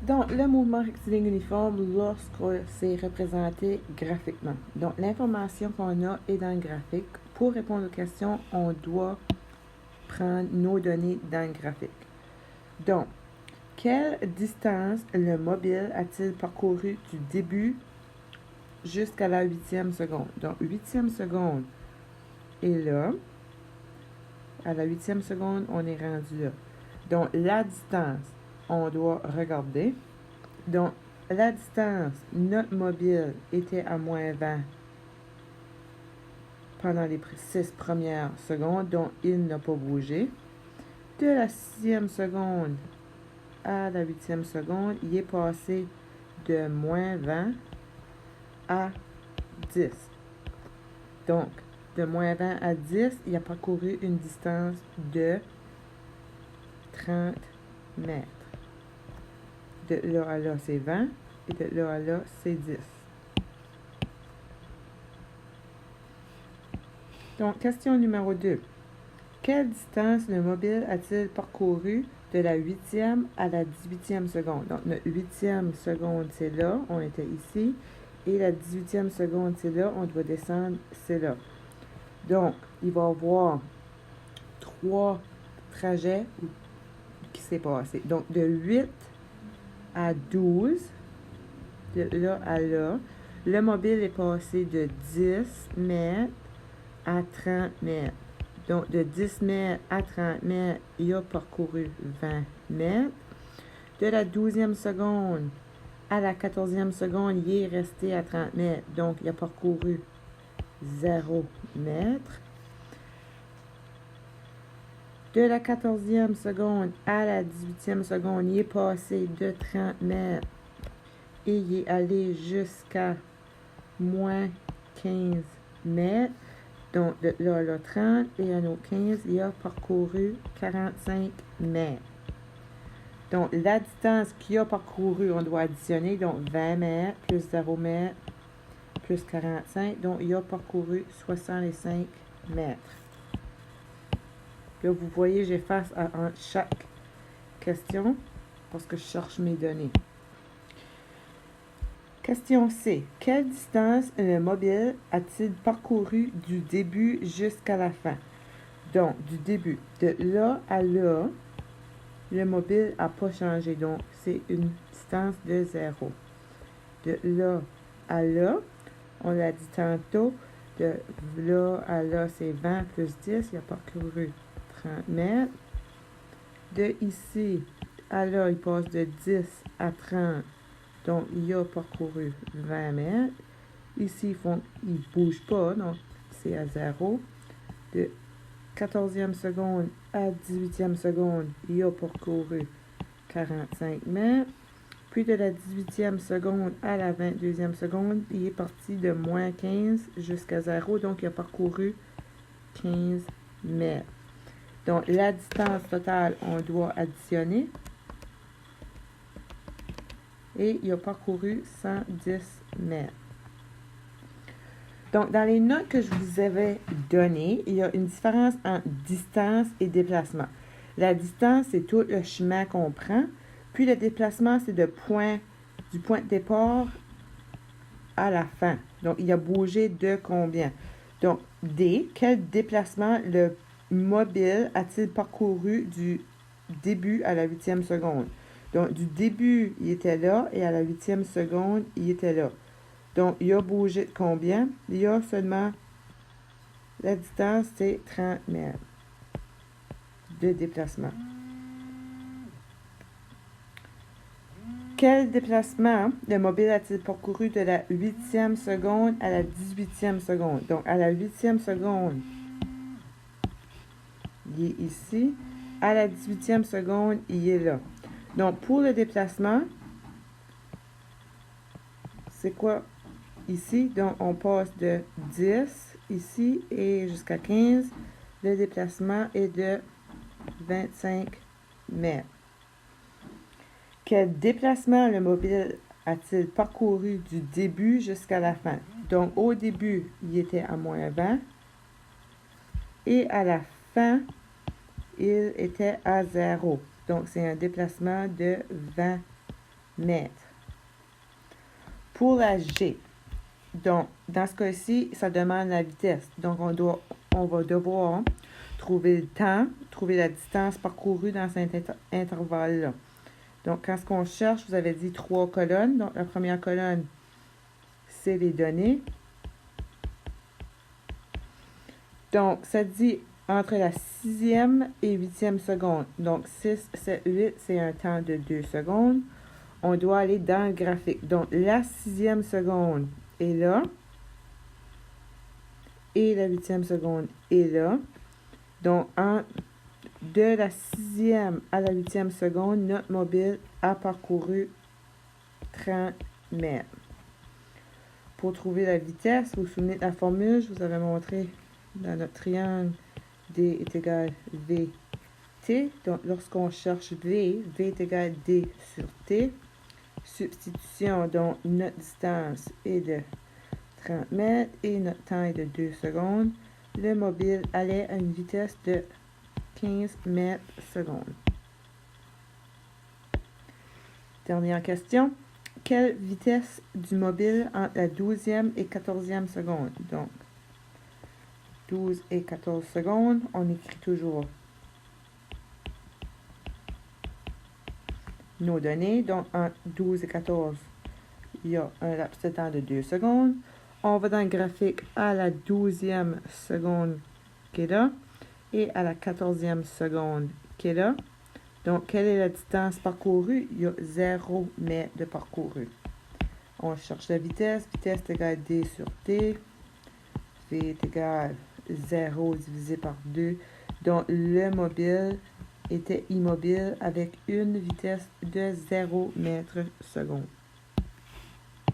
Donc, le mouvement rectiligne uniforme lorsque c'est représenté graphiquement. Donc, l'information qu'on a est dans le graphique. Pour répondre aux questions, on doit prendre nos données dans le graphique. Donc, quelle distance le mobile a-t-il parcouru du début jusqu'à la 8e seconde? Donc, 8e seconde est là. À la 8e seconde, on est rendu là. Donc, la distance, on doit regarder. Donc, la distance, notre mobile était à moins 20 pendant les 6 premières secondes, donc il n'a pas bougé. De la 6e seconde à la 8e seconde, il est passé de moins 20 à 10. Donc, de moins 20 à 10, il a parcouru une distance de 30 mètres. De là à là, c'est 20. Et de là à là, c'est 10. Donc, question numéro 2. Quelle distance le mobile a-t-il parcouru de la 8e à la 18e seconde? Donc, notre 8e seconde, c'est là. On était ici. Et la 18e seconde, c'est là. On doit descendre, c'est là. Donc, il va y avoir 3 trajets qui s'est passé. Donc, de 8 à 12, de là à là, le mobile est passé de 10 mètres à 30 mètres. Donc, de 10 mètres à 30 mètres, il a parcouru 20 mètres. De la 12e seconde à la 14e seconde, il est resté à 30 mètres. Donc, il a parcouru 0 mètre. De la 14e seconde à la 18e seconde, il est passé de 30 mètres et il est allé jusqu'à moins 15 mètres. Donc, de là à là 30 et à nos 15, il a parcouru 45 mètres. Donc, la distance qu'il a parcouru, on doit additionner. Donc, 20 mètres plus 0 mètre plus 45. Donc, il a parcouru 65 mètres. Là, vous voyez, j'efface à chaque question parce que je cherche mes données. Question C. Quelle distance le mobile a-t-il parcouru du début jusqu'à la fin? Donc, du début. De là à là, le mobile n'a pas changé. Donc, c'est une distance de 0. De là à là, on l'a dit tantôt, de là à là, c'est 20 plus 10. Il a parcouru 30 mètres. De ici à là, il passe de 10 à 30. Donc, il a parcouru 20 mètres. Ici, il ne bouge pas, donc c'est à 0. De 14e seconde à 18e seconde, il a parcouru 45 mètres. Puis de la 18e seconde à la 22e seconde, il est parti de moins 15 jusqu'à 0. Donc, il a parcouru 15 mètres. Donc, la distance totale, on doit additionner. Et il a parcouru 110 mètres. Donc, dans les notes que je vous avais données, il y a une différence entre distance et déplacement. La distance, c'est tout le chemin qu'on prend. Puis, le déplacement, c'est du point de départ à la fin. Donc, il a bougé de combien? Donc, D, quel déplacement le mobile a-t-il parcouru du début à la 8e seconde? Donc, du début, il était là, et à la 8e seconde, il était là. Donc, il a bougé de combien? Il y a seulement, la distance, c'est 30 mètres de déplacement. Quel déplacement le mobile a-t-il parcouru de la 8e seconde à la 18e seconde? Donc, à la 8e seconde, il est ici. À la 18e seconde, il est là. Donc, pour le déplacement, c'est quoi ici? Donc, on passe de 10 ici et jusqu'à 15. Le déplacement est de 25 mètres. Quel déplacement le mobile a-t-il parcouru du début jusqu'à la fin? Donc, au début, il était à moins 20. Et à la fin, il était à 0. Donc, c'est un déplacement de 20 mètres. Pour la G, donc, dans ce cas-ci, ça demande la vitesse. Donc, on va devoir trouver le temps, trouver la distance parcourue dans cet intervalle-là. Donc, quand on cherche, vous avez dit 3 colonnes. Donc, la première colonne, c'est les données. Donc, ça dit entre la 6e et 8e seconde. Donc, 6, 7, 8, c'est un temps de 2 secondes. On doit aller dans le graphique. Donc, la 6e seconde est là. Et la 8e seconde est là. Donc, de la 6e à la 8e seconde, notre mobile a parcouru 30 mètres. Pour trouver la vitesse, vous vous souvenez de la formule, je vous avais montré dans notre triangle D est égal VT. Donc, lorsqu'on cherche V est égal D sur T. Substitution, donc notre distance est de 30 mètres et notre temps est de 2 secondes. Le mobile allait à une vitesse de 15 mètres secondes. Dernière question. Quelle vitesse du mobile entre la 12e et 14e seconde? Donc, 12 et 14 secondes, on écrit toujours nos données. Donc, entre 12 et 14, il y a un laps de temps de 2 secondes. On va dans le graphique à la 12e seconde qui est là et à la 14e seconde qui est là. Donc, quelle est la distance parcourue? Il y a 0 mètre de parcouru. On cherche la vitesse. Vitesse est égale D sur T. V est égal 0 divisé par 2. Donc, le mobile était immobile avec une vitesse de 0 mètre seconde.